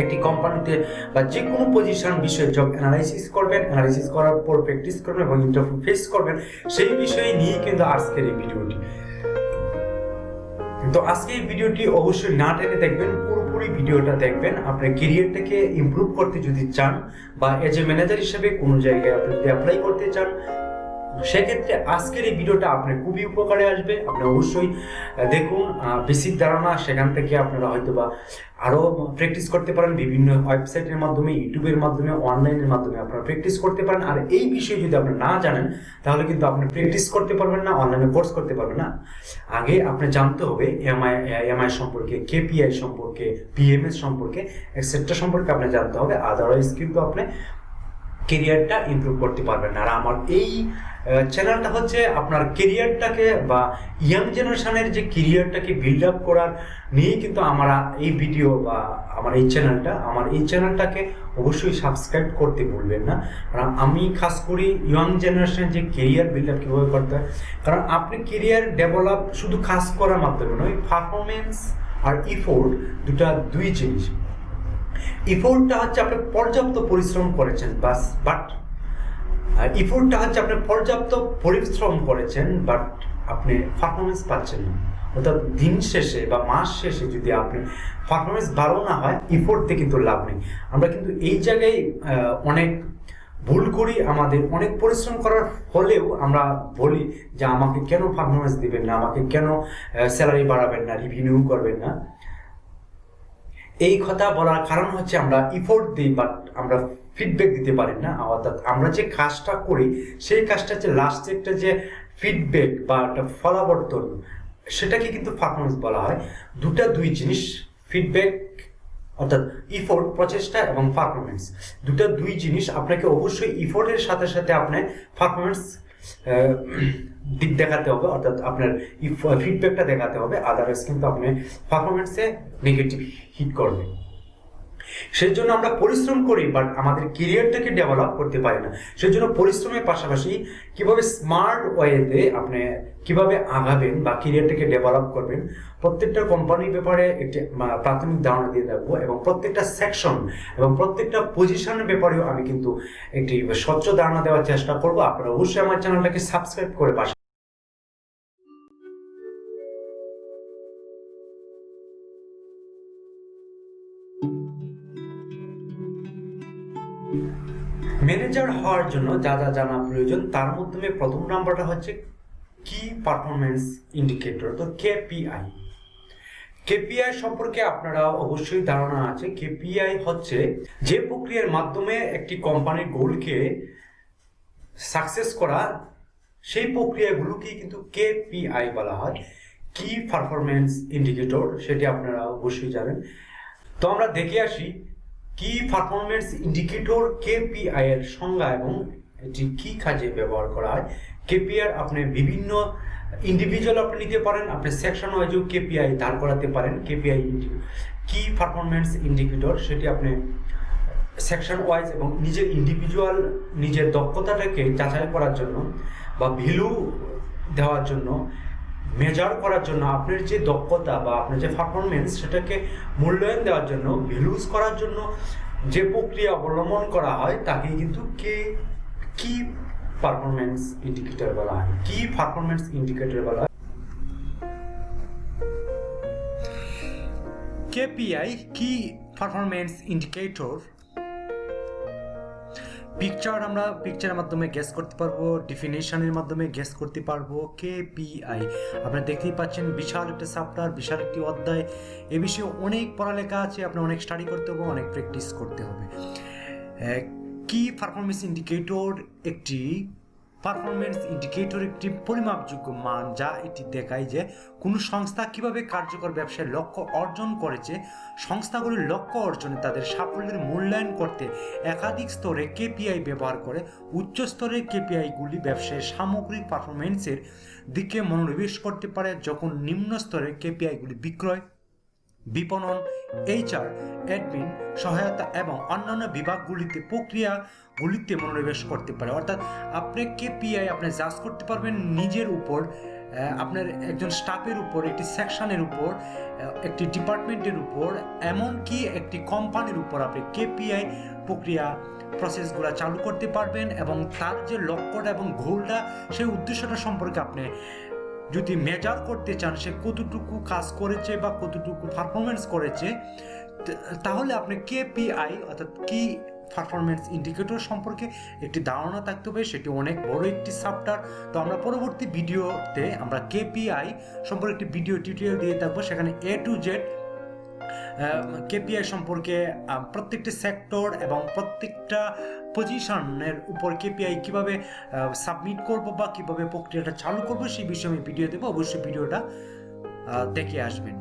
একটি কোম্পানিতে বা যে কোনো পজিশন বিষয়ে জব অ্যানালাইসিস করবেন, অ্যানালাইসিস করার পর প্র্যাকটিস করবেন এবং ইন্টারভিউ ফেস করবেন, সেই বিষয়ে নিয়ে কিন্তু আজকের এই ভিডিওটি। তো আজকে এই ভিডিওটি অবশ্যই না টেনে দেখবেন, পুরোপুরি ভিডিওটা দেখবেন। আপনার ক্যারিয়ারটাকে ইমপ্রুভ করতে যদি চান বা এজ এ ম্যানেজার হিসেবে কোনো জায়গায় আপনি যদি অ্যাপ্লাই করতে চান, সেক্ষেত্রে আজকের এই ভিডিওটা আপনার খুবই উপকারে আসবে। আপনি অবশ্যই দেখুন, বেসিক ধারণা, সেখান থেকে আপনারা হয়তো বা আরও প্র্যাকটিস করতে পারেন বিভিন্ন ওয়েবসাইটের মাধ্যমে, ইউটিউবের মাধ্যমে, অনলাইনের মাধ্যমে আপনারা প্র্যাকটিস করতে পারেন। আর এই বিষয়ে যদি আপনি না জানেন তাহলে কিন্তু আপনি প্র্যাকটিস করতে পারবেন না, অনলাইনে কোর্স করতে পারবেন না। আগে আপনি জানতে হবে এমআই সম্পর্কে, কেপিআই সম্পর্কে, পিএমএস সম্পর্কে, এক্সেট্রা সম্পর্কে আপনি জানতে হবে। আদারওয়াইজ কিন্তু আপনি কেরিয়ারটা ইমপ্রুভ করতে পারবেন না। আর আমার এই চ্যানেলটা হচ্ছে আপনার কেরিয়ারটাকে বা ইয়াং জেনারেশনের যে কেরিয়ারটাকে বিল্ড আপ করার নিয়েই কিন্তু আমরা এই ভিডিও বা আমার এই চ্যানেলটাকে অবশ্যই সাবস্ক্রাইব করতে ভুলবেন না। কারণ আমি খাস করি ইয়াং জেনারেশনের যে কেরিয়ার বিল্ড আপ কীভাবে করতে হয়। কারণ আপনি কেরিয়ার ডেভেলপ শুধু কাজ করার মাধ্যমে নয়, পারফরমেন্স আর ইফোর্ট দুই জিনিস। ইফোর্টটা হচ্ছে আপনি পর্যাপ্ত পরিশ্রম করেছেন বাট আপনি পারফরমেন্স পাচ্ছেন না। অর্থাৎ দিন শেষে বা মাস শেষে যদি আপনি পারফরমেন্স ভালো না হয়, ইফোর্ট দিয়ে কিন্তু লাভ নেই। আমরা কিন্তু এই জায়গায় অনেক ভুল করি। আমাদের অনেক পরিশ্রম করার ফলেও আমরা বলি যে আমাকে কেন পারফরমেন্স দিবেন না, আমাকে কেন স্যালারি বাড়াবেন না, রিভিনিউ করবেন না। এই কথা বলার কারণ হচ্ছে আমরা ইফোর্ট দিই বাট আমরা ফিডব্যাক দিতে পারি না। অর্থাৎ আমরা যে কাজটা করি সেই কাজটা হচ্ছে লাস্টে একটা যে ফিডব্যাক বা একটা ফলাবর্তন, সেটাকে কিন্তু পারফরমেন্স বলা হয়। দুই জিনিস, ফিডব্যাক অর্থাৎ ইফোর্ট, প্রচেষ্টা এবং পারফরমেন্স, দুই জিনিস। আপনাকে অবশ্যই ইফোর্টের সাথে সাথে আপনার পারফরমেন্স দিক দেখাতে হবে, অর্থাৎ আপনার ফিডব্যাকটা দেখাতে হবে। আদারওয়াইজ কিন্তু আপনি পারফরমেন্সে নেগেটিভ হিট করবে। সেই জন্য আমরা পরিশ্রম করি বাট আমাদের কেরিয়ারটাকে ডেভেলপ করতে পারি না। সেই জন্য পরিশ্রমের পাশাপাশি কিভাবে স্মার্ট ওয়েতে আপনি কিভাবে আগাবেন বা কেরিয়ারটাকে ডেভেলপ করবেন, প্রত্যেকটা কোম্পানির ব্যাপারে একটি প্রাথমিক ধারণা দিয়ে রাখবো এবং প্রত্যেকটা সেকশন এবং প্রত্যেকটা পজিশনের ব্যাপারেও আমি কিন্তু একটি স্বচ্ছ ধারণা দেওয়ার চেষ্টা করবো। আপনারা অবশ্যই আমার চ্যানেলটাকে সাবস্ক্রাইব করে পাশে। ম্যানেজার হওয়ার জন্য যা যা জানা প্রয়োজন, তার মধ্যে প্রথম নাম্বারটা হচ্ছে কি পারফরমেন্স ইন্ডিকেটর, তো কেপিআই। কেপিআই সম্পর্কে আপনারা অবশ্যই ধারণা আছে। কেপিআই হচ্ছে যে প্রক্রিয়ার মাধ্যমে একটি কোম্পানির গোলকে সাকসেস করা, সেই প্রক্রিয়াগুলোকেই কিন্তু কেপিআই বলা হয়, কি পারফরমেন্স ইন্ডিকেটর, সেটি আপনারা অবশ্যই জানেন। তো আমরা দেখে আসি কি পারফরমেন্স ইন্ডিকেটর কেপিআই এর সংজ্ঞা এবং এটি কি কাজে ব্যবহার করা হয়। কেপিআই আপনি বিভিন্ন ইন্ডিভিজুয়াল আপনি নিতে পারেন, আপনি সেকশন ওয়াইজও কেপিআই দাঁড় করাতে পারেন। কেপিআই কি পারফরমেন্স ইন্ডিকেটর সেটি আপনি সেকশন ওয়াইজ এবং নিজের ইন্ডিভিজুয়াল নিজের দক্ষতাটাকে যাচাই করার জন্য বা ভ্যালু দেওয়ার জন্য, মেজার করার জন্য, আপনার যে দক্ষতা বা আপনার যে পারফরমেন্স সেটাকে মূল্যায়ন দেওয়ার জন্য, ভ্যালুজ করার জন্য যে প্রক্রিয়া অবলম্বন করা হয় তাকে কিন্তু কি পারফরমেন্স ইন্ডিকেটর বলা হয়। কি পারফরমেন্স ইন্ডিকেটর বলা হয়। কেপিআই কি পারফরমেন্স ইন্ডিকেটর আমরা পিকচারের মাধ্যমে গেস করতে পারবো, ডেফিনেশনের মাধ্যমে গেস করতে পারবো। কেপিআই আপনারা দেখতেই পাচ্ছেন, বিশাল একটা চ্যাপ্টার, বিশাল একটি অধ্যায়। এ বিষয়ে অনেক পড়ালেখা আছে, আপনার অনেক স্টাডি করতে হবে, অনেক প্র্যাকটিস করতে হবে। কি পারফরমেন্স ইন্ডিকেটর একটি পরিমাপযোগ্য মান, যা এটি দেখায় যে কোনো সংস্থা কিভাবে কার্যকর ব্যবসায় লক্ষ্য অর্জন করেছে। সংস্থাগুলির লক্ষ্য অর্জনে তাদের সাফল্যের মূল্যায়ন করতে একাধিক স্তরে কেপিআই ব্যবহার করে। উচ্চ স্তরের কেপিআইগুলি ব্যবসায়ের সামগ্রিক পারফরমেন্সের দিকে মনোনিবেশ করতে পারে, যখন নিম্ন স্তরের কেপিআইগুলি বিক্রয়, বিপণন, এইচআর, অ্যাডমিন, সহায়তা এবং অন্যান্য বিভাগগুলিতে প্রক্রিয়াগুলিতে মনোনিবেশ করতে পারে। অর্থাৎ আপনি কেপিআই আপনি জাজ করতে পারবেন নিজের উপর আপনার একজন স্টাফের উপর, একটি সেকশনের উপর, একটি ডিপার্টমেন্টের উপর, এমনকি একটি কোম্পানির উপর আপনি কেপিআই প্রক্রিয়া প্রসেসগুলো চালু করতে পারবেন এবং তার যে লক্ষ্যটা এবং গোলটা, সেই উদ্দেশ্যটা সম্পর্কে আপনি যদি মেজার করতে চান, সে কতটুকু কাজ করেছে বা কতটুকু পারফরমেন্স করেছে, তাহলে আপনি কেপিআই অর্থাৎ কি পারফরমেন্স ইন্ডিকেটর সম্পর্কে একটি ধারণা থাকতে হবে। সেটি অনেক বড় একটি চ্যাপ্টার। তো আমরা পরবর্তী ভিডিওতে আমরা কেপিআই সম্পর্কে একটি ভিডিও টিউটোরিয়াল দিয়ে থাকবো, সেখানে এ টু জেড কেপিআই সম্পর্কে প্রত্যেকটি সেক্টর এবং প্রত্যেকটা পজিশনের উপর কেপিআই কিভাবে সাবমিট করব বা কিভাবে প্রক্রিয়াটা চালু করব সেই বিষয়ে আমি ভিডিও দেবো। অবশ্যই ভিডিওটা দেখে আসবেন।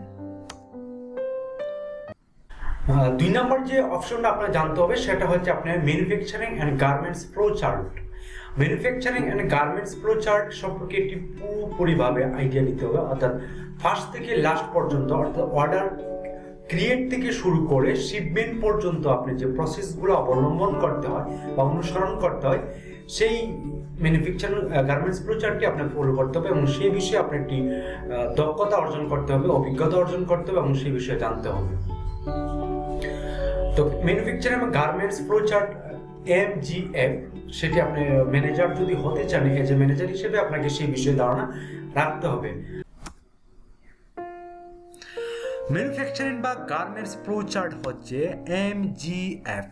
2 নম্বর যে অপশনটা আপনার জানতে হবে সেটা হচ্ছে আপনার manufacturing and garments flow chart. Manufacturing and garments flow chart সম্পর্কে একটি পুরোপুরিভাবে আইডিয়া নিতে হবে, অর্থাৎ ফার্স্ট থেকে লাস্ট পর্যন্ত, অর্থাৎ অর্ডার ক্রিয়েট থেকে শুরু করে শিপমেন্ট পর্যন্ত আপনি যে প্রসেসগুলো অবলম্বন করতে হয় বা অনুসরণ করতে হয়, সেই ম্যানুফ্যাকচারিং গার্মেন্টস ফ্লো চার্টটি আপনার ফলো করতে হবে এবং সেই বিষয়ে আপনার একটি দক্ষতা অর্জন করতে হবে, অভিজ্ঞতা অর্জন করতে হবে এবং সেই বিষয়ে জানতে হবে। তো ম্যানুফ্যাকচারিং এবং গার্মেন্টস ফ্লো চার্ট MGF, সেটি আপনি ম্যানেজার যদি হতে চান, এজ এ ম্যানেজার হিসেবে আপনাকে সেই বিষয়ে ধারণা রাখতে হবে। ম্যানুফ্যাকচারিং বা গার্মেন্টস ফ্লো চার্ট হচ্ছে MGF।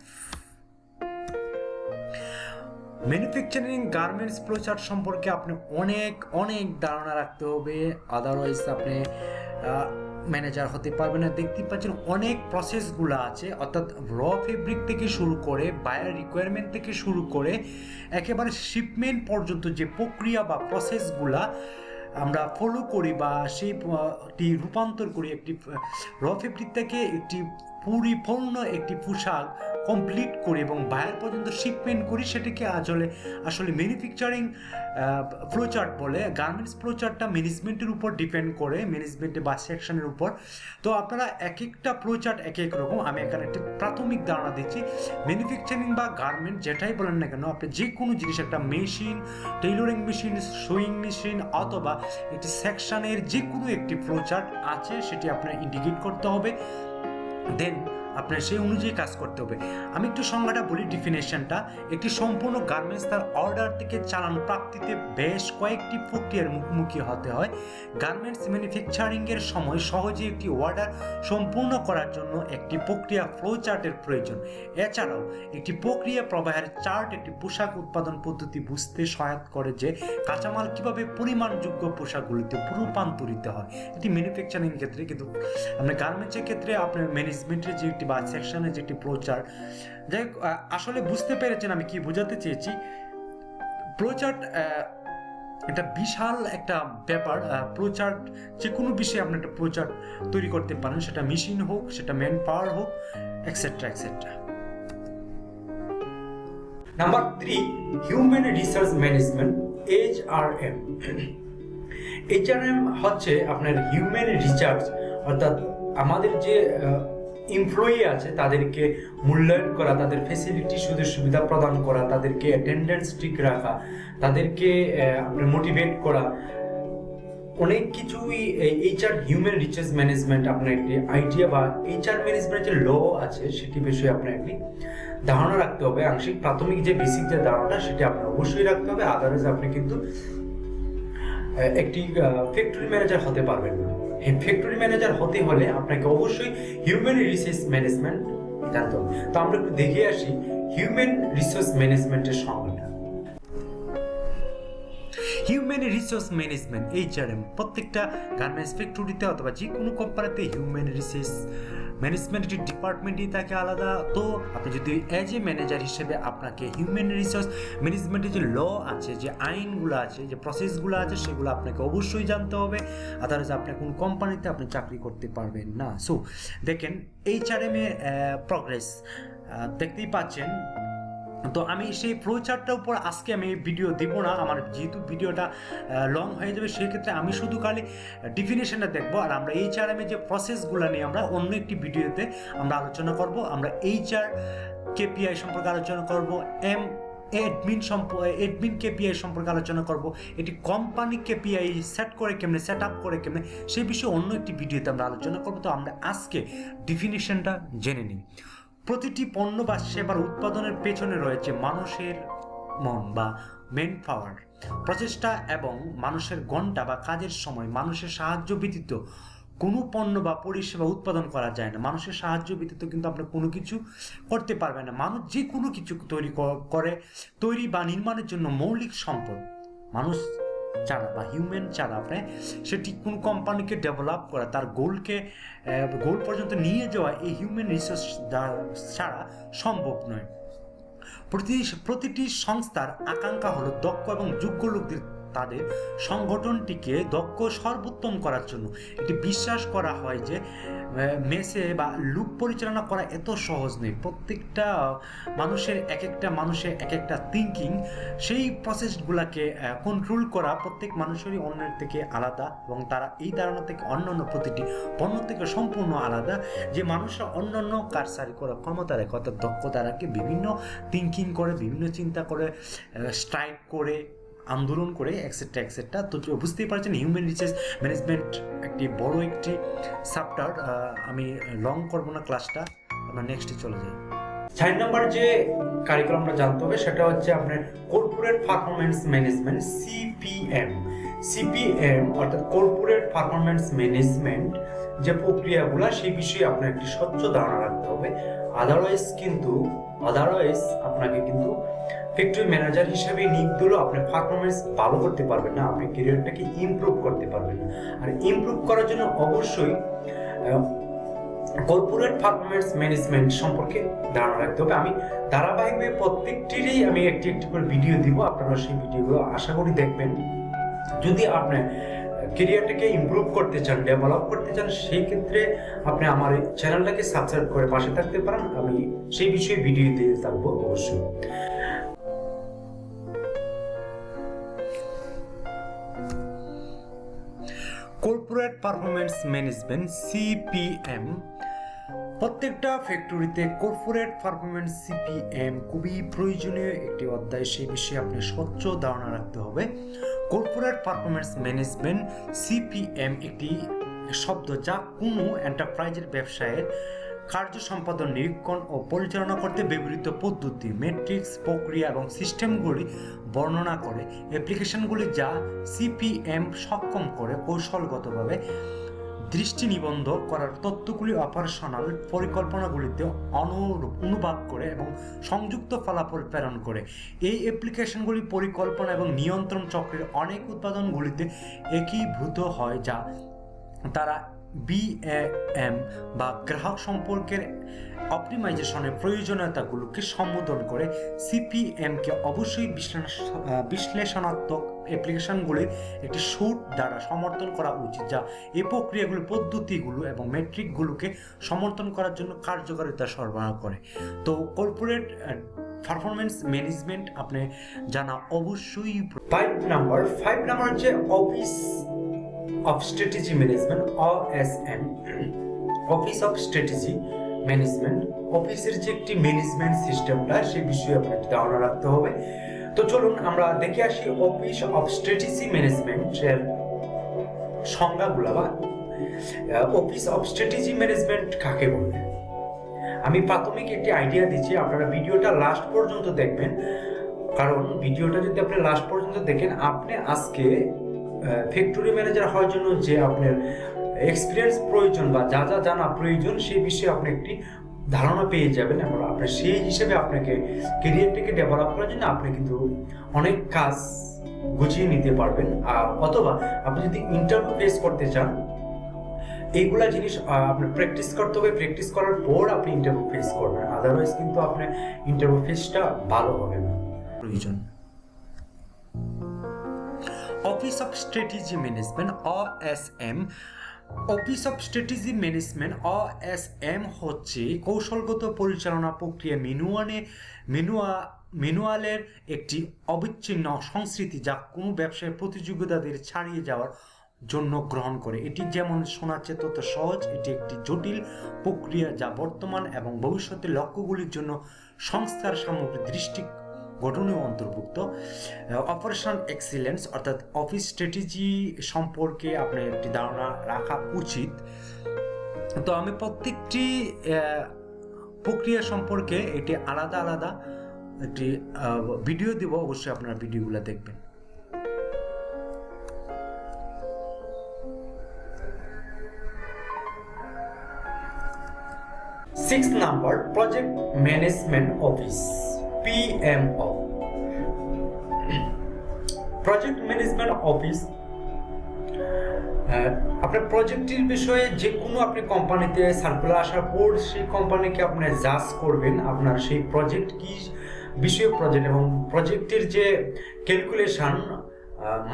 Manufacturing garments flow chart সম্পর্কে আপনি অনেক ধারণা রাখতে হবে, আদারওয়াইজ আপনি ম্যানেজার হতে পারবে না। দেখতে পাচ্ছেন অনেক প্রসেসগুলো আছে, অর্থাৎ র ফেব্রিক থেকে শুরু করে বায়ার রিকোয়ারমেন্ট থেকে শুরু করে একেবারে শিপমেন্ট পর্যন্ত যে প্রক্রিয়া বা প্রসেসগুলা আমরা ফলো করি বা সেইটি রূপান্তর করি একটি র ফেব্রিক থেকে একটি পরিপূর্ণ একটি পোশাক কমপ্লিট করি এবং বায়ার পর্যন্ত শিপমেন্ট করি, সেটাকে আসলে ম্যানুফ্যাকচারিং ফ্লো চার্ট বলে। গার্মেন্টস ফ্লো চার্টটা ম্যানেজমেন্টের উপর ডিপেন্ড করে, ম্যানেজমেন্টে বা সেকশনের উপর। তো আপনারা এক একটা ফ্লো চার্ট এক এক রকম। আমি এখানে একটি প্রাথমিক ধারণা দিচ্ছি। ম্যানুফ্যাকচারিং বা গার্মেন্ট যেটাই বলেন না কেন, আপনি যে কোনো জিনিস, একটা machine, tailoring machine, sewing machine অথবা একটি সেকশনের যে কোনো একটি ফ্লো চার্ট আছে, সেটি আপনার ইন্ডিকেট করতে হবে, দেন আপনার সেই অনুযায়ী কাজ করতে হবে। আমি একটু সংজ্ঞাটা বলি, ডিফিনেশনটা। একটি সম্পূর্ণ গার্মেন্টস তার অর্ডার থেকে চালান প্রাপ্তিতে বেশ কয়েকটি প্রক্রিয়ার মুখোমুখি হতে হয়। গার্মেন্টস ম্যানুফ্যাকচারিংয়ের সময় সহজে একটি অর্ডার সম্পূর্ণ করার জন্য একটি প্রক্রিয়া ফ্লো চার্টের প্রয়োজন। এছাড়াও একটি প্রক্রিয়া প্রবাহের চার্ট একটি পোশাক উৎপাদন পদ্ধতি বুঝতে সহায়তা করে, যে কাঁচামাল কিভাবে পরিমাণযোগ্য পোশাকগুলিতে রূপান্তরিত হয়। এটি ম্যানুফ্যাকচারিং ক্ষেত্রে, কিন্তু আপনার গার্মেন্টসের ক্ষেত্রে আপনার ম্যানেজমেন্টের যে বা সেকশনের যেটি ফ্লো চার্ট। যাই হোক, আসলে বুঝতে পেরেছেন আমি কি বোঝাতে চেয়েছি। ফ্লো চার্ট এটা বিশাল একটা ব্যাপার। ফ্লো চার্ট যে কোনো বিষয়ে আপনি একটা ফ্লো চার্ট তৈরি করতে পারেন, সেটা মেশিন হোক, সেটা ম্যান পাওয়ার হোক, etcetera etcetera. Number 3, human resource management, HRM। HRM হচ্ছে আপনার হিউম্যান রিসোর্স, অর্থাৎ আমাদের যে এমপ্লয়ি আছে তাদেরকে মূল্যায়ন করা, তাদের ফ্যাসিলিটি সুযোগ সুবিধা প্রদান করা, তাদেরকে অ্যাটেন্ডেন্স ঠিক রাখা, তাদেরকে আপনার মোটিভেট করা, অনেক কিছুই HR হিউম্যান রিসোর্স ম্যানেজমেন্ট আপনার একটি আইডিয়া বা HR ম্যানেজমেন্ট যে ল আছে সেটি বিষয়ে আপনার একটি ধারণা রাখতে হবে। আংশিক প্রাথমিক যে বেসিক যে ধারণাটা সেটি আপনার অবশ্যই রাখতে হবে, আদারওয়াইজ আপনি কিন্তু একটি ফ্যাক্টরি ম্যানেজার হতে পারবেন না। ফ্যাক্টরি ম্যানেজার হতে হলে আপনাকে অবশ্যই হিউম্যান রিসোর্স ম্যানেজমেন্ট জানতে হবে। তো আমরা একটু দেখে আসি হিউম্যান রিসোর্স ম্যানেজমেন্টের সংজ্ঞাটা। হিউম্যান রিসোর্স ম্যানেজমেন্ট, HRM, প্রত্যেকটা গার্মেন্টস ফ্যাক্টরিতে অথবা যে কোনো কোম্পানিতে হিউম্যান রিসোর্স ম্যানেজমেন্টের ডিপার্টমেন্টই থাকে আলাদা। তো আপনি যদি এজ এ ম্যানেজার হিসেবে আপনাকে হিউম্যান রিসোর্স ম্যানেজমেন্টের যে ল আছে, যে আইনগুলো আছে, যে প্রসেসগুলো আছে, সেগুলো আপনাকে অবশ্যই জানতে হবে, আদারওয়াইজ আপনি কোনো কোম্পানিতে আপনি চাকরি করতে পারবেন না। সো দেখেন HRM এর প্রগ্রেস দেখতেই পাচ্ছেন। তো আমি সেই ফ্লো চার্টটার উপর আজকে আমি ভিডিও দেবো না, আমার যেহেতু ভিডিওটা লং হয়ে যাবে, সেক্ষেত্রে আমি শুধু খালি ডিফিনেশনটা দেখবো। আর আমরা HRM এর যে প্রসেসগুলো নিয়ে আমরা অন্য একটি ভিডিওতে আমরা আলোচনা করব। আমরা HR KPI সম্পর্কে আলোচনা করব, অ্যাডমিন কেপিআই সম্পর্কে আলোচনা করব, এটি কোম্পানি কেপিআই সেট করে কেমনে, সেট আপ করে কেমনে, সেই বিষয়ে অন্য একটি ভিডিওতে আমরা আলোচনা করব। তো আমরা আজকে ডিফিনিশনটা জেনে নিই। প্রতিটি পণ্য বা সেবার উৎপাদনের পেছনে রয়েছে মানুষের মন বা মেন পাওয়ার, প্রচেষ্টা এবং মানুষের ঘন্টা বা কাজের সময়। মানুষের সাহায্য ব্যতীত কোনো পণ্য বা পরিষেবা উৎপাদন করা যায় না। মানুষের সাহায্য ব্যতীত কিন্তু আপনি কোনো কিছু করতে পারবেন না। মানুষ যে কোনো কিছু তৈরি বা নির্মাণের জন্য মৌলিক সম্পদ মানুষ ছাড়া বা হিউম্যান ছাড়া আপনি সেটি কোনো কোম্পানিকে ডেভেলপ করা, তার গোল পর্যন্ত নিয়ে যাওয়া এই হিউম্যান রিসোর্স ছাড়া সম্ভব নয়। প্রতিটি সংস্থার আকাঙ্ক্ষা হলো দক্ষ এবং যোগ্য লোকদের তাদের সংগঠনটিকে দক্ষ সর্বোত্তম করার জন্য। এটি বিশ্বাস করা হয় যে মেসে বা লুপ পরিচালনা করা এত সহজ নেই। প্রত্যেকটা মানুষের এক একটা থিঙ্কিং, সেই প্রসেসগুলোকে কন্ট্রোল করা প্রত্যেক মানুষেরই অন্যের থেকে আলাদা, এবং তারা এই ধারণা থেকে অন্যান্য প্রতিটি পণ্য থেকে সম্পূর্ণ আলাদা যে মানুষরা অন্যান্য কারসারি করার ক্ষমতা রাখে, অর্থাৎ দক্ষতা রাখে, বিভিন্ন থিঙ্কিং করে, বিভিন্ন চিন্তা করে, স্ট্রাইক করে, আন্দোলন করে, এক্সেট্রা এক্সেট্রা। তো বুঝতেই পারছেন হিউম্যান রিসোর্স ম্যানেজমেন্ট একটি বড় একটি চ্যাপ্টার। আমি লং করব না ক্লাসটা, আমরা নেক্সটে চলে যাই। 4 নম্বর যে কারিকুলাম আমরা জানতে হবে সেটা হচ্ছে আপনার কর্পোরেট পারফরম্যান্স ম্যানেজমেন্ট, সিপিএম অর্থাৎ কর্পোরেট পারফরম্যান্স ম্যানেজমেন্ট যে প্রক্রিয়াগুলো, সেই বিষয়ে আপনার একটি স্বচ্ছ ধারণা রাখতে হবে। আদারওয়াইজ আপনাকে কিন্তু ফ্যাক্টরি ম্যানেজার হিসেবে নিয়োগ দিলেও আপনি পারফরমেন্স ভালো করতে পারবেন না, আপনি ক্যারিয়ারটাকে ইমপ্রুভ করতে পারবেন না। আর ইমপ্রুভ করার জন্য অবশ্যই কর্পোরেট পারফরমেন্স ম্যানেজমেন্ট সম্পর্কে ধারণা রাখতে হবে। আমি ধারাবাহিকভাবে প্রত্যেকটিরই আমি একটি করে ভিডিও দিব, আপনারা সেই ভিডিওগুলো আশা করি দেখবেন। যদি আপনি ক্যারিয়ারটাকে ইমপ্রুভ করতে চান, ডেভেলপ করতে চান, সেই ক্ষেত্রে আপনি আমার এই চ্যানেলটাকে সাবস্ক্রাইব করে পাশে থাকতে পারেন, আমি সেই বিষয়ে ভিডিও দিয়ে থাকবো অবশ্যই। Corporate performance management, CPM. প্রত্যেকটা ফ্যাক্টরিতে কর্পোরেট পারফরম্যান্স সিপিএম খুবই প্রয়োজনীয় একটি অধ্যায়, সেই বিষয়ে আপনি স্বচ্ছ ধারণা রাখতে হবে। কর্পোরেট পারফরম্যান্স ম্যানেজমেন্ট, সিপিএম একটি শব্দ যা কোনো এন্টারপ্রাইজের ব্যবসায়ের কার্য সম্পাদন, নিরীক্ষণ ও পরিচালনা করতে ব্যবহৃত পদ্ধতি, মেট্রিক্স, প্রক্রিয়া এবং সিস্টেমগুলি বর্ণনা করে। অ্যাপ্লিকেশনগুলি যা সিপিএম সক্ষম করে কৌশলগতভাবে দৃষ্টি নিবন্ধ করার তথ্যগুলি অপারেশনাল পরিকল্পনাগুলিতে অনুবাদ করে এবং সংযুক্ত ফলাফল প্রেরণ করে। এই অ্যাপ্লিকেশনগুলি পরিকল্পনা এবং নিয়ন্ত্রণ চক্রের অনেক উৎপাদনগুলিতে একীভূত হয়, যা তারা বিএএম বা গ্রাহক সম্পর্কের অপটিমাইজেশনের প্রয়োজনীয়তাগুলোকে সম্বোধন করে। সিপিএমকে অবশ্যই বিশ্লেষণাত্মক অ্যাপ্লিকেশনগুলির একটি সুট দ্বারা সমর্থন করা উচিত, যা এই প্রক্রিয়াগুলি, পদ্ধতিগুলো এবং মেট্রিকগুলোকে সমর্থন করার জন্য কার্যকারিতা সরবরাহ করে। তো কর্পোরেট পারফরম্যান্স ম্যানেজমেন্ট আপনি জানা অবশ্যই। 5 নাম্বার হচ্ছে office of strategy management, OSM, office of strategy management. অফিসের যে একটি ম্যানেজমেন্ট সিস্টেমটা, সেই বিষয়ে আপনাকে ধারণা রাখতে হবে। তো চলুন আমরা দেখে আসি অফিস অফ স্ট্র্যাটেজি ম্যানেজমেন্টের সংজ্ঞাগুলো, বা অফিস অফ স্ট্র্যাটেজি ম্যানেজমেন্ট কাকে বলে। আমি প্রাথমিক একটি আইডিয়া দিচ্ছি, আপনারা ভিডিওটা লাস্ট পর্যন্ত দেখবেন, কারণ ভিডিওটা যদি আপনি লাস্ট পর্যন্ত দেখেন, আপনি আজকে ফ্যাক্টরি ম্যানেজার হওয়ার জন্য যে আপনার এক্সপিরিয়েন্স প্রয়োজন বা যা যা জানা প্রয়োজন, সেই বিষয়ে আপনি একটি ধারণা পেয়ে যাবেন, এবং আপনি সেই হিসেবে আপনাকে ক্যারিয়ারটাকে ডেভেলপ করার জন্য আপনি কিন্তু অনেক কাজ গুছিয়ে নিতে পারবেন। অথবা আপনি যদি ইন্টারভিউ ফেস করতে চান, এইগুলা জিনিস আপনার প্র্যাকটিস করতে হবে, প্র্যাকটিস করার পর আপনি ইন্টারভিউ ফেস করবেন, আদারওয়াইজ কিন্তু আপনার ইন্টারভিউ ফেসটা ভালো হবে না। প্রয়োজন office of strategy management, OSM। Office of strategy management, OSM হচ্ছে কৌশলগত পরিচালনা প্রক্রিয়া ম্যানুয়ালের একটি অবিচ্ছিন্ন সংস্কৃতি, যা কোনো ব্যবসায় প্রতিযোগিতাদের ছাড়িয়ে যাওয়ার জন্য গ্রহণ করে। এটি যেমন শোনাচ্ছে তত সহজ, এটি একটি জটিল প্রক্রিয়া যা বর্তমান এবং ভবিষ্যতের লক্ষ্যগুলির জন্য সংস্থার সামগ্রিক গঠনেও অন্তর্ভুক্ত। অপারেশনাল এক্সিলেন্স অর্থাৎ অফিস স্ট্র্যাটেজি সম্পর্কে আপনার একটি ধারণা রাখা উচিত। তো আমি প্রত্যেকটি প্রক্রিয়া সম্পর্কে এটি আলাদা আলাদা একটি ভিডিও দেব, অবশ্যই আপনারা ভিডিওগুলো দেখবেন। 6 number project management office, PMO। Project management office আপনার প্রজেক্টের বিষয়ে যে কোনো আপনি কোম্পানিতে সার্কুলার আসার পর সেই কোম্পানিকে আপনি জাজ করবেন আপনার সেই প্রজেক্ট কি বিষয়ে প্রজেক্ট, এবং প্রজেক্টের যে ক্যালকুলেশন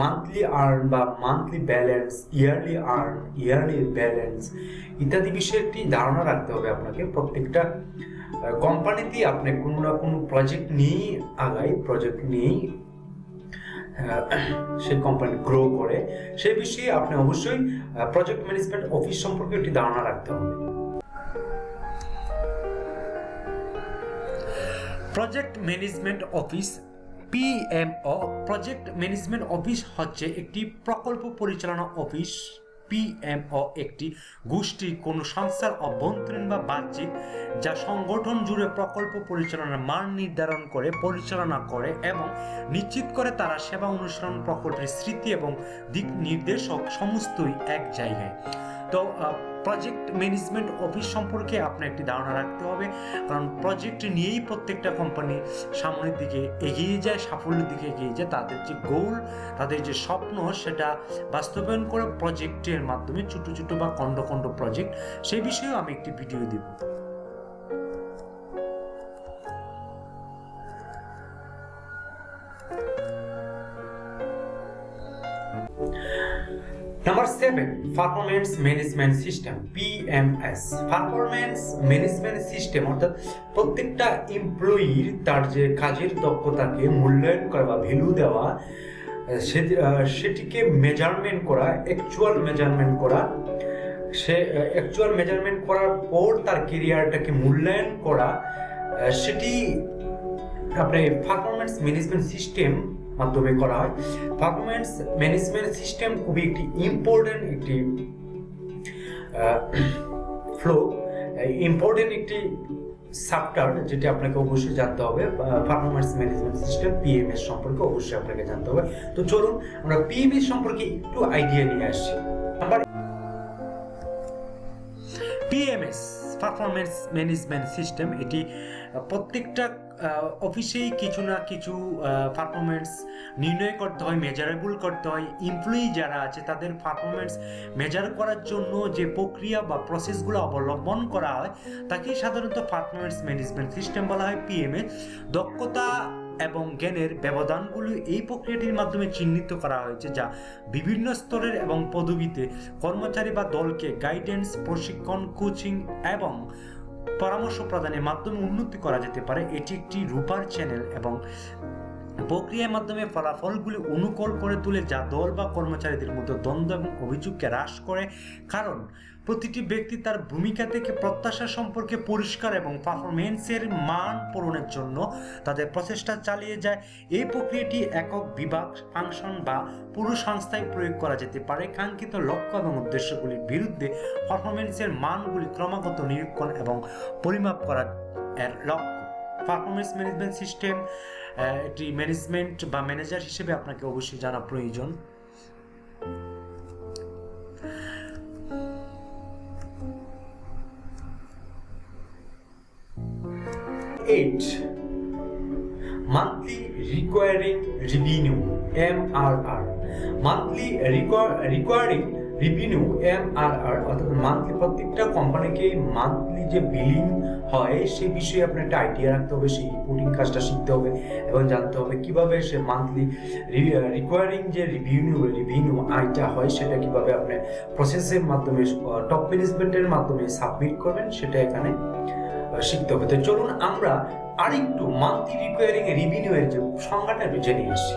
মান্থলি আর্ন বা monthly balance, yearly earn, yearly balance ইত্যাদি বিষয়ে একটি ধারণা রাখতে হবে আপনাকে। প্রত্যেকটা কোম্পানিতেই আপনি কোনো না কোনো প্রজেক্ট নিয়েই আগায়, প্রজেক্ট নিয়েই সেই কোম্পানি গ্রো করে, সেই বিষয়ে আপনি অবশ্যই প্রজেক্ট ম্যানেজমেন্ট অফিস সম্পর্কে একটি ধারণা রাখতে হবে। Project management office, PMO। Project management office হচ্ছে একটি প্রকল্প পরিচালনা অফিস। PMO একটি গোষ্ঠী, কোনো সংস্থার অভ্যন্তরীণ বা বাহ্যিক, যা সংগঠন জুড়ে প্রকল্প পরিচালনার মান নির্ধারণ করে, পরিচালনা করে এবং নিশ্চিত করে তারা সেবা অনুসরণ, প্রকল্পের স্মৃতি এবং দিক নির্দেশক সমস্তই এক জায়গায়। তো প্রজেক্ট ম্যানেজমেন্ট অফিস সম্পর্কে আপনার একটি ধারণা রাখতে হবে, কারণ প্রজেক্ট নিয়েই প্রত্যেকটা কোম্পানি সামনের দিকে এগিয়ে যায়, সাফল্যের দিকে এগিয়ে যায়। তাদের যে গোল, তাদের যে স্বপ্ন, সেটা বাস্তবায়ন করে প্রজেক্টের মাধ্যমে, ছোট ছোট বা খণ্ড খণ্ড প্রজেক্ট, সেই বিষয়েও আমি একটি ভিডিও দেব। Number 7, performance management system, PMS। Performance management system অর্থাৎ প্রত্যেকটা এমপ্লয়ির তার যে কাজের দক্ষতাকে মূল্যায়ন করা বা ভ্যালু দেওয়া, সেটিকে মেজারমেন্ট করা, অ্যাকচুয়াল মেজারমেন্ট করা, সে অ্যাকচুয়াল মেজারমেন্ট করার পর তার কেরিয়ারটাকে মূল্যায়ন করা, সেটি আপনার পারফরম্যান্স ম্যানেজমেন্ট সিস্টেম মাধ্যমে করা হয়। পারফরম্যান্স ম্যানেজমেন্ট সিস্টেম খুবই একটি ইম্পর্টেন্ট একটি ইম্পর্টেন্ট একটি চ্যাপ্টার, যেটি আপনাকে অবশ্যই জানতে হবে। পারফরম্যান্স ম্যানেজমেন্ট সিস্টেম, PMS সম্পর্কে অবশ্যই আপনাকে জানতে হবে। তো চলুন আমরা PMS সম্পর্কে একটু আইডিয়া নিয়ে আসি। PMS, পারফরম্যান্স ম্যানেজমেন্ট সিস্টেম, এটি প্রত্যেকটা অফিসেই কিছু না কিছু পারফরমেন্স নির্ণয় করতে হয়, মেজারেবল করতে হয়। এমপ্লয়ি যারা আছে তাদের পারফরমেন্স মেজার করার জন্য যে প্রক্রিয়া বা প্রসেসগুলো অবলম্বন করা হয় তাকে সাধারণত পারফরমেন্স ম্যানেজমেন্ট সিস্টেম বলা হয়, PMS। দক্ষতা এবং জ্ঞানের ব্যবধানগুলি এই প্রক্রিয়াটির মাধ্যমে চিহ্নিত করা হয়েছে, যা বিভিন্ন স্তরের এবং পদবিতে কর্মচারী বা দলকে গাইডেন্স, প্রশিক্ষণ, কোচিং এবং পরামর্শ প্রদানের মাধ্যমে উন্নতি করা যেতে পারে। এটি একটি রূপার চ্যানেল এবং প্রক্রিয়ার মাধ্যমে ফলাফলগুলি অনুকূল করে তোলে, যা দল বা কর্মচারীদের মধ্যে দ্বন্দ্ব এবং অভিযোগকে হ্রাস করে, কারণ প্রতিটি ব্যক্তি তার ভূমিকা থেকে প্রত্যাশা সম্পর্কে পরিষ্কার এবং পারফরমেন্সের মান পূরণের জন্য তাদের প্রচেষ্টা চালিয়ে যায়। এই প্রক্রিয়াটি একক, বিভাগ, ফাংশন বা পুরো সংস্থায় প্রয়োগ করা যেতে পারে। কাঙ্ক্ষিত লক্ষ্য এবং উদ্দেশ্যগুলির বিরুদ্ধে পারফরমেন্সের মানগুলি ক্রমাগত নিরীক্ষণ এবং পরিমাপ করার এর লক্ষ্য। পারফরমেন্স ম্যানেজমেন্ট সিস্টেম একটি ম্যানেজমেন্ট বা ম্যানেজার হিসেবে আপনাকে অবশ্যই জানা প্রয়োজন। Monthly recurring revenue, MRR। Monthly recurring revenue, MRR অর্থাৎ মান্থলি, প্রত্যেকটা কোম্পানিকে মান্থলি যে বিলিং হয় সেই বিষয়ে আপনার একটা আইডিয়া রাখতে হবে, সেই রিপোর্টিং কাজটা শিখতে হবে এবং জানতে হবে কিভাবে সে মান্থলি রিকোয়ারিং যে রিভিনিউ আয়টা হয় সেটা কিভাবে আপনি প্রসেসের মাধ্যমে, টপ ম্যানেজমেন্টের মাধ্যমে সাবমিট করবেন, সেটা এখানে শিখতে হবে। তো চলুন আমরা আরেকটু মান্থলি রিকোয়ারিং রেভিনিউ এর যে সংজ্ঞাটা জেনে আসি।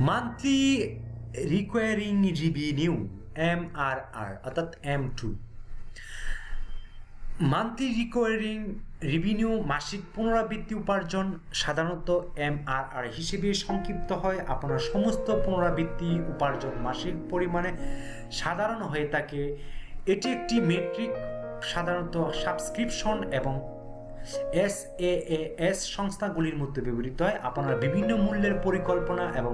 মান্থলি রিকোয়ারিং রেভিনিউ, MRR অর্থাৎ M2। মান্থলি রিকোয়ারিং রেভিনিউ মাসিক পুনরাবৃত্তি উপার্জন সাধারণত MRR হিসেবে সংক্ষিপ্ত হয়। আপনার সমস্ত পুনরাবৃত্তি উপার্জন মাসিক পরিমাণে সাধারণ হয়ে থাকে। এটি একটি মেট্রিক সাধারণত সাবস্ক্রিপশন এবং SaaS সংস্থাগুলির মধ্যে ব্যবহৃত হয়। আপনার বিভিন্ন মূল্যের পরিকল্পনা এবং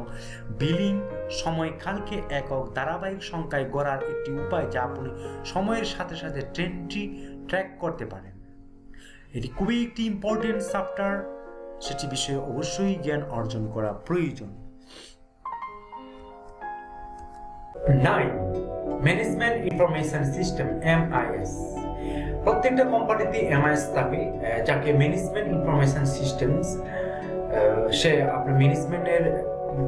বিলিং সময়কালকে একক ধারাবাহিক সংখ্যায় গড়ার একটি উপায়, যা আপনি সময়ের সাথে সাথে ট্রেন্ডটি ট্র্যাক করতে পারেন। এটি খুবই একটি ইম্পর্টেন্ট সফটওয়্যার, সেটি বিষয়ে অবশ্যই জ্ঞান অর্জন করা প্রয়োজন। 9. Management information system MIS। প্রত্যেকটা কোম্পানিতে MIS থাকে, যাকে ম্যানেজমেন্ট ইনফরমেশন সিস্টেমস। সে আপনার ম্যানেজমেন্টের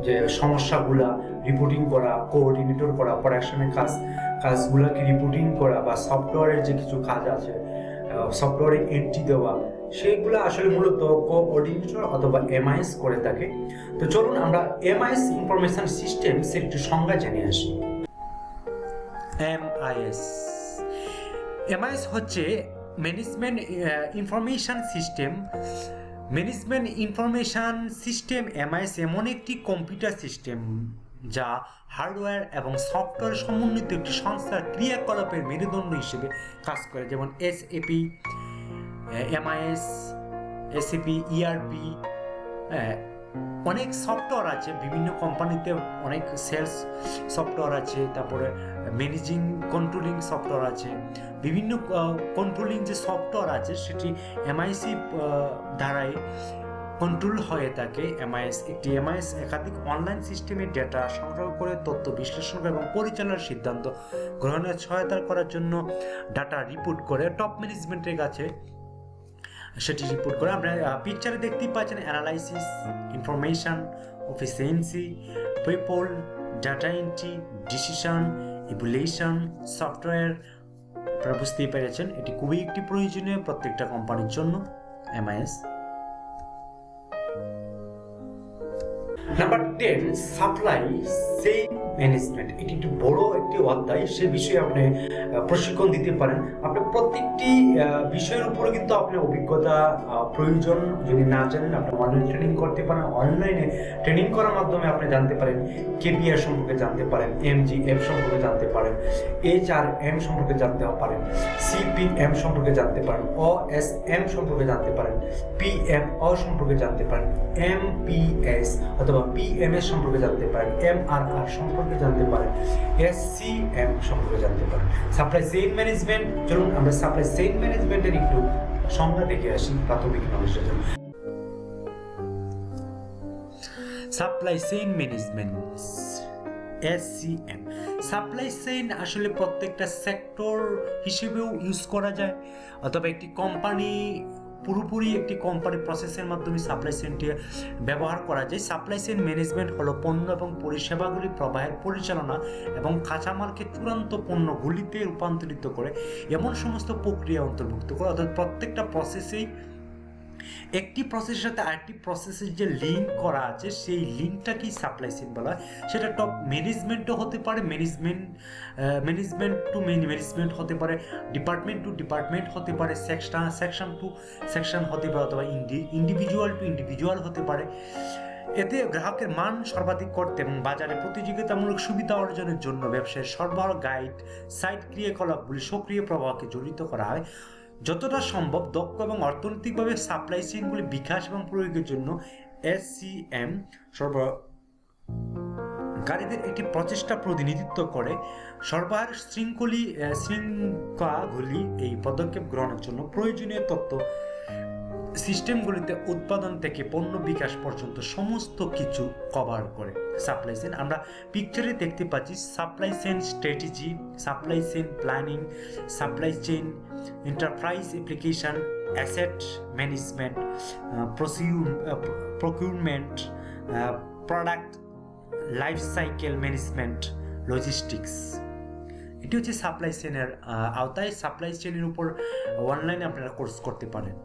যে সমস্যাগুলা রিপোর্টিং করা, কোঅর্ডিনেটর করা, অপারেশনের কাজগুলোকে রিপোর্টিং করা, বা সফটওয়্যারের যে কিছু কাজ আছে সফটওয়্যারে এন্ট্রি দেওয়া, সেইগুলো আসলে মূলত কোঅর্ডিনেটর অথবা MIS করে থাকে। তো চলুন আমরা MIS ইনফরমেশন সিস্টেমস একটু সংজ্ঞা জেনে আসি। MIS হচ্ছে management information system. Management information system MIS এমন একটি কম্পিউটার সিস্টেম যা হার্ডওয়্যার এবং সফটওয়্যার সমন্বিত একটি সংস্থার ক্রিয়াকলাপের মেরুদণ্ড হিসেবে কাজ করে, যেমন SAP, MIS, SAP, ERP। অনেক সফটওয়্যার আছে বিভিন্ন কোম্পানিতে, অনেক সেলস সফটওয়্যার আছে, তারপরে ম্যানেজিং কন্ট্রোলিং সফটওয়্যার আছে। বিভিন্ন কন্ট্রোলিং যে সফটওয়্যার আছে সেটি MIS দ্বারাই কন্ট্রোল হয়ে থাকে। MIS একাধিক অনলাইন সিস্টেমে ডেটা সংগ্রহ করে তথ্য বিশ্লেষণ করে এবং পরিচালনার সিদ্ধান্ত গ্রহণের সহায়তা করার জন্য ডাটা রিপোর্ট করে টপ ম্যানেজমেন্টের কাছে, সেটি রিপোর্ট করে। আমরা পিকচারে দেখতেই পাচ্ছেন analysis, information, efficiency, people, data entry, decision, evaluation, software. আপনারা বুঝতেই পেরেছেন এটি খুবই একটি প্রয়োজনীয় প্রত্যেকটা কোম্পানির জন্য MIS। Number 10, supply chain management. এটি একটি বড় একটি অধ্যায়, সে বিষয়ে আপনি প্রশিক্ষণ দিতে পারেন। আপনি প্রত্যেকটি বিষয়ের উপরে কিন্তু আপনি অভিজ্ঞতা প্রয়োজন। যদি না জানেন আপনি অনলাইন ট্রেনিং করতে পারেন। অনলাইনে ট্রেনিং করার মাধ্যমে আপনি জানতে পারেন KPI সম্পর্কে জানতে পারেন, MGF সম্পর্কে জানতে পারেন, HRM সম্পর্কে জানতে পারেন, CPM সম্পর্কে জানতে পারেন, OSM সম্পর্কে জানতে পারেন, PMO সম্পর্কে জানতে পারেন, MPS অথবা PMS সম্পর্কে জানতে পারেন, MRR সম্পর্কে জানতে পারেন, SCM সম্পর্কে জানতে পারেন। সাপ্লাই চেইন ম্যানেজমেন্ট, চলুন আমরা সাপ্লাই চেইন ম্যানেজমেন্টের একটু সংজ্ঞা দেখে আসি প্রাথমিক নলেজের জন্য। Supply chain management SCM। Supply chain আসলে প্রত্যেকটা সেক্টর হিসেবেও ইউজ করা যায়, অথবা একটি কোম্পানি পুরোপুরি একটি কোম্পানি প্রসেসের মাধ্যমে সাপ্লাই চেইনটি ব্যবহার করা যায়। সাপ্লাই চেইন ম্যানেজমেন্ট হলো পণ্য এবং পরিষেবাগুলি প্রবাহের পরিচালনা এবং কাঁচামালকে চূড়ান্ত পণ্যগুলিতে রূপান্তরিত করে এমন সমস্ত প্রক্রিয়া অন্তর্ভুক্ত করে। অর্থাৎ প্রত্যেকটা প্রসেসেই একটি প্রসেসের সাথে আরেকটি প্রসেসের যে লিঙ্ক করা আছে সেই লিঙ্কটাকেই সাপ্লাই চেইন বলা হয়। সেটা টপ ম্যানেজমেন্টও হতে পারে, ম্যানেজমেন্ট টু ম্যানেজমেন্ট হতে পারে, ডিপার্টমেন্ট টু ডিপার্টমেন্ট হতে পারে, সেকশন টু সেকশন হতে পারে, অথবা ইন্ডিভিজুয়াল টু ইন্ডিভিজুয়াল হতে পারে। এতে গ্রাহকের মান সর্বাধিক করতে এবং বাজারে প্রতিযোগিতামূলক সুবিধা অর্জনের জন্য ব্যবসায়ের সরবরাহ গাইড সাইট ক্রিয়াকলাপগুলি সক্রিয় প্রবাহকে জড়িত করা হয়। যতটা সম্ভব দক্ষ এবং অর্থনৈতিকভাবে সাপ্লাই চেইনগুলি বিকাশ এবং প্রয়োগের জন্য SCM সরবরাহকারীদের একটি প্রচেষ্টা প্রতিনিধিত্ব করে। সরবরাহের শৃঙ্খলাগুলি এই পদক্ষেপ গ্রহণের জন্য প্রয়োজনীয় তথ্য সিস্টেমগুলিতে উৎপাদন থেকে পণ্য বিকাশ পর্যন্ত সমস্ত কিছু কভার করে সাপ্লাই চেইন। আমরা পিকচারে দেখতে পাচ্ছি supply chain strategy, supply chain planning, supply chain enterprise application, asset management, procurement, product life cycle management, logistics. এটি হচ্ছে সাপ্লাই চেইনের আওতায়। সাপ্লাই চেইনের উপর অনলাইনে আপনারা কোর্স করতে পারেন।